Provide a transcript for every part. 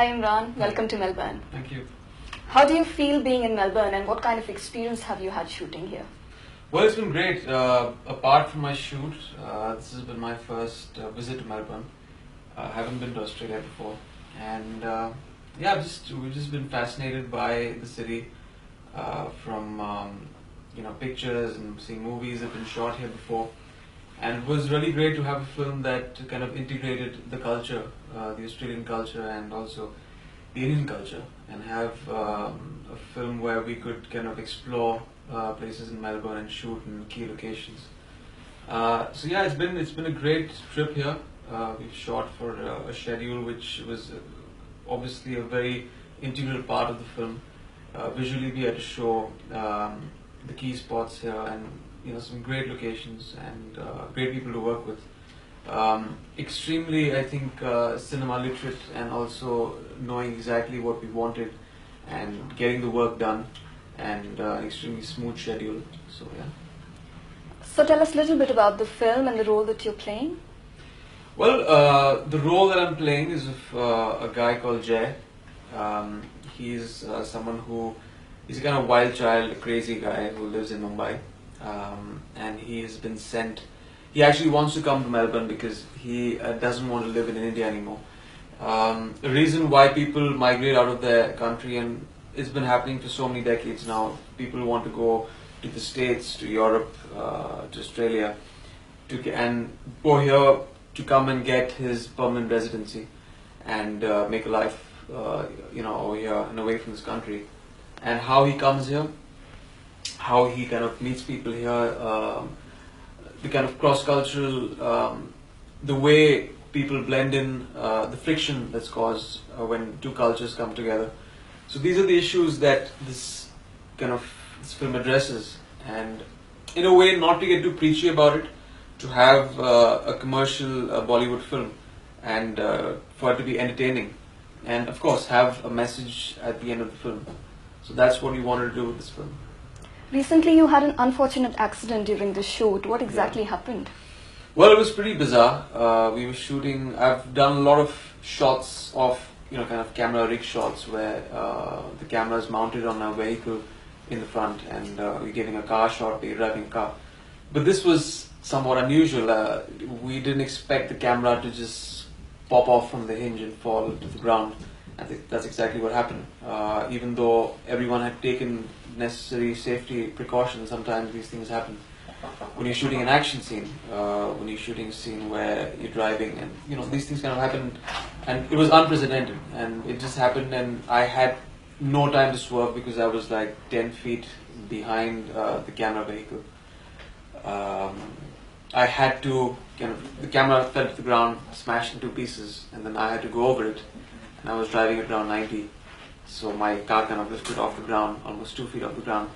Hi Imran, welcome to Melbourne. Thank you. How do you feel being in Melbourne and what kind of experience have you had shooting here? Well, it's been great. Apart from my shoot, this has been my first visit to Melbourne. I haven't been to Australia before, and yeah, we've just been fascinated by the city from pictures and seeing movies that have been shot here before. And it was really great to have a film that kind of integrated the culture, the Australian culture and also the Indian culture, and have a film where we could kind of explore places in Melbourne and shoot in key locations. So yeah, it's been a great trip here. We've shot for a schedule which was obviously a very integral part of the film. Visually, we had to show the key spots here and some great locations and great people to work with. Extremely, I think, cinema literate and also knowing exactly what we wanted and getting the work done, and an extremely smooth schedule. So yeah. So tell us a little bit about the film and the role that you're playing. Well, the role that I'm playing is of a guy called Jay. He's someone who is a kind of wild child, a crazy guy who lives in Mumbai. And he has been sent. He actually wants to come to Melbourne because he doesn't want to live in India anymore. The reason why people migrate out of their country, and it's been happening for so many decades now, people want to go to the States, to Europe, to Australia, and go here to come and get his permanent residency and make a life, over here and away from this country. And how he comes here, how he kind of meets people here, the kind of cross-cultural, the way people blend in, the friction that's caused when two cultures come together. So these are the issues that this film addresses, and in a way, not to get too preachy about it, to have a commercial Bollywood film, and for it to be entertaining, and of course have a message at the end of the film. So that's what we wanted to do with this film. Recently you had an unfortunate accident during the shoot. What exactly happened? Well, it was pretty bizarre. We were shooting, I've done a lot of shots of, kind of camera rig shots where the camera is mounted on a vehicle in the front, and we're getting a car shot, we're driving a car. But this was somewhat unusual. We didn't expect the camera to just pop off from the hinge and fall to the ground. I think that's exactly what happened. Even though everyone had taken necessary safety precautions, sometimes these things happen. When you're shooting an action scene, when you're shooting a scene where you're driving, and these things kind of happen, and it was unprecedented, and it just happened, and I had no time to swerve because I was like 10 feet behind the camera vehicle. I had to the camera fell to the ground, smashed in two pieces, and then I had to go over it. And I was driving at around 90, so my car kind of lifted off the ground, almost 2 feet off the ground.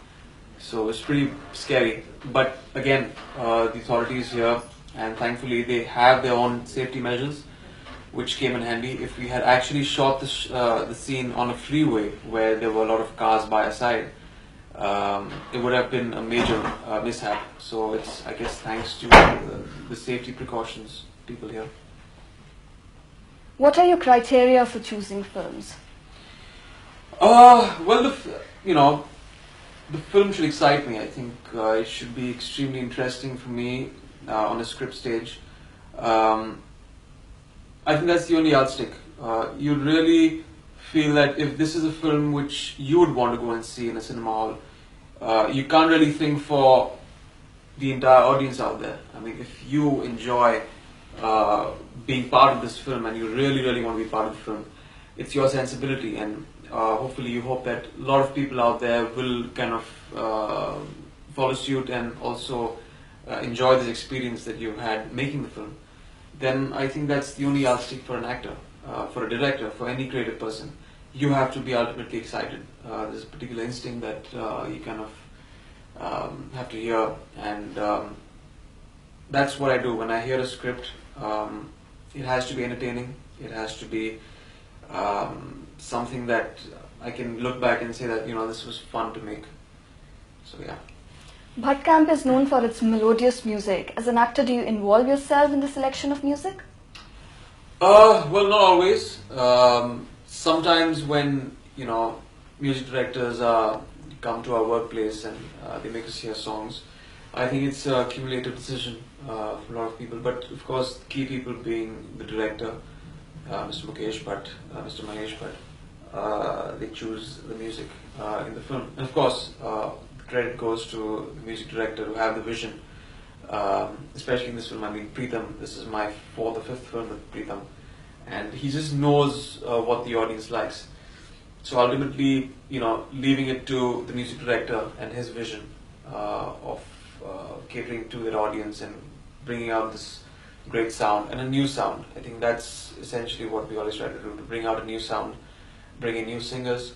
So it was pretty scary. But again, the authorities here, and thankfully they have their own safety measures, which came in handy. If we had actually shot the scene on a freeway where there were a lot of cars by our side, it would have been a major mishap. So it's, I guess, thanks to the safety precautions people here. What are your criteria for choosing films? Well, the film should excite me. I think it should be extremely interesting for me on a script stage. I think that's the only yardstick. You really feel that if this is a film which you would want to go and see in a cinema hall, you can't really think for the entire audience out there. I mean, if you enjoy being part of this film and you really, really want to be part of the film, it's your sensibility, and hopefully you hope that a lot of people out there will kind of follow suit and also enjoy this experience that you've had making the film. Then I think that's the only yardstick for an actor, for a director, for any creative person. You have to be ultimately excited. There's a particular instinct that you kind of have to hear, and that's what I do when I hear a script. It has to be entertaining. It has to be something that I can look back and say that this was fun to make. So yeah. Bhat Camp is known for its melodious music. As an actor, do you involve yourself in the selection of music? Well, not always. sometimes when music directors come to our workplace and they make us hear songs, I think it's a cumulative decision for a lot of people. But of course, key people being the director, Mr. Mukesh Bhatt, Mr. Mahesh Bhatt, they choose the music in the film. And of course, the credit goes to the music director who have the vision. Especially in this film, I mean, Preetham, this is my 4th or 5th film with Preetham, and he just knows what the audience likes. So ultimately, leaving it to the music director and his vision of catering to that audience and bringing out this great sound and a new sound. I think that's essentially what we always try to do, to bring out a new sound, bring in new singers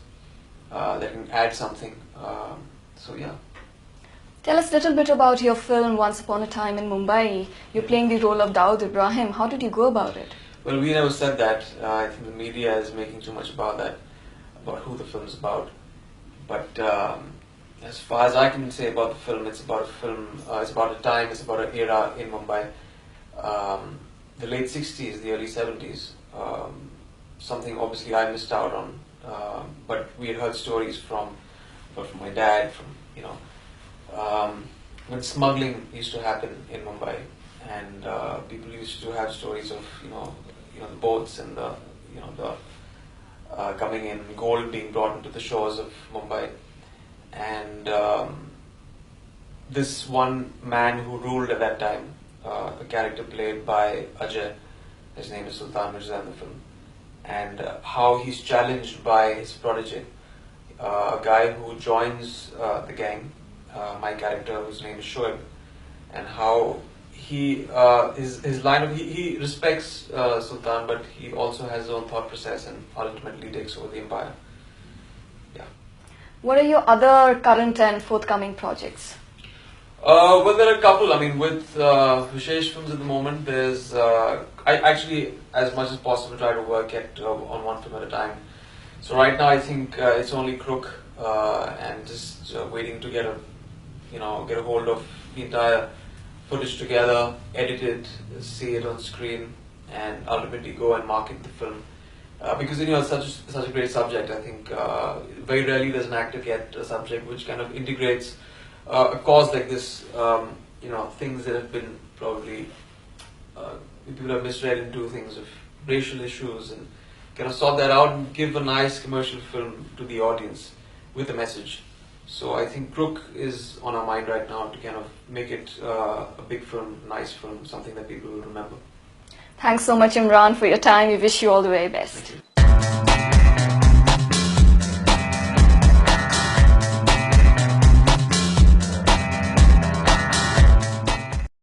that can add something. So yeah. Tell us a little bit about your film Once Upon a Time in Mumbai. You're playing the role of Daud Ibrahim. How did you go about it? Well, we never said that. I think the media is making too much about that, about who the film's about. But as far as I can say about the film, it's about a film, it's about a time, it's about an era in Mumbai. The late 60s, the early 70s. Something obviously I missed out on. But we had heard stories from my dad, when smuggling used to happen in Mumbai, and people used to have stories of the boats and the coming in, gold being brought into the shores of Mumbai, and this one man who ruled at that time, a character played by Ajay, his name is Sultan Mirza in the film, and how he's challenged by his protege, a guy who joins the gang, my character whose name is Shoaib, and how he his line of he respects Sultan, but he also has his own thought process and ultimately takes over the empire. Yeah. What are your other current and forthcoming projects? Well, there are a couple. I mean, with Vishesh Films at the moment, there's I actually, as much as possible, try to work on one film at a time. So right now, I think it's only Crook, and just waiting to get a hold of the entire footage together, edit it, see it on screen, and ultimately go and market the film. Because it's such a great subject. I think very rarely does an actor get a subject which kind of integrates a cause like this. Things that have been probably people have misread into things of racial issues, and kind of sort that out and give a nice commercial film to the audience with a message. So I think Crook is on our mind right now to kind of make it a big film, nice film, something that people will remember. Thanks so much, Imran, for your time. We wish you all the very best. Thank you.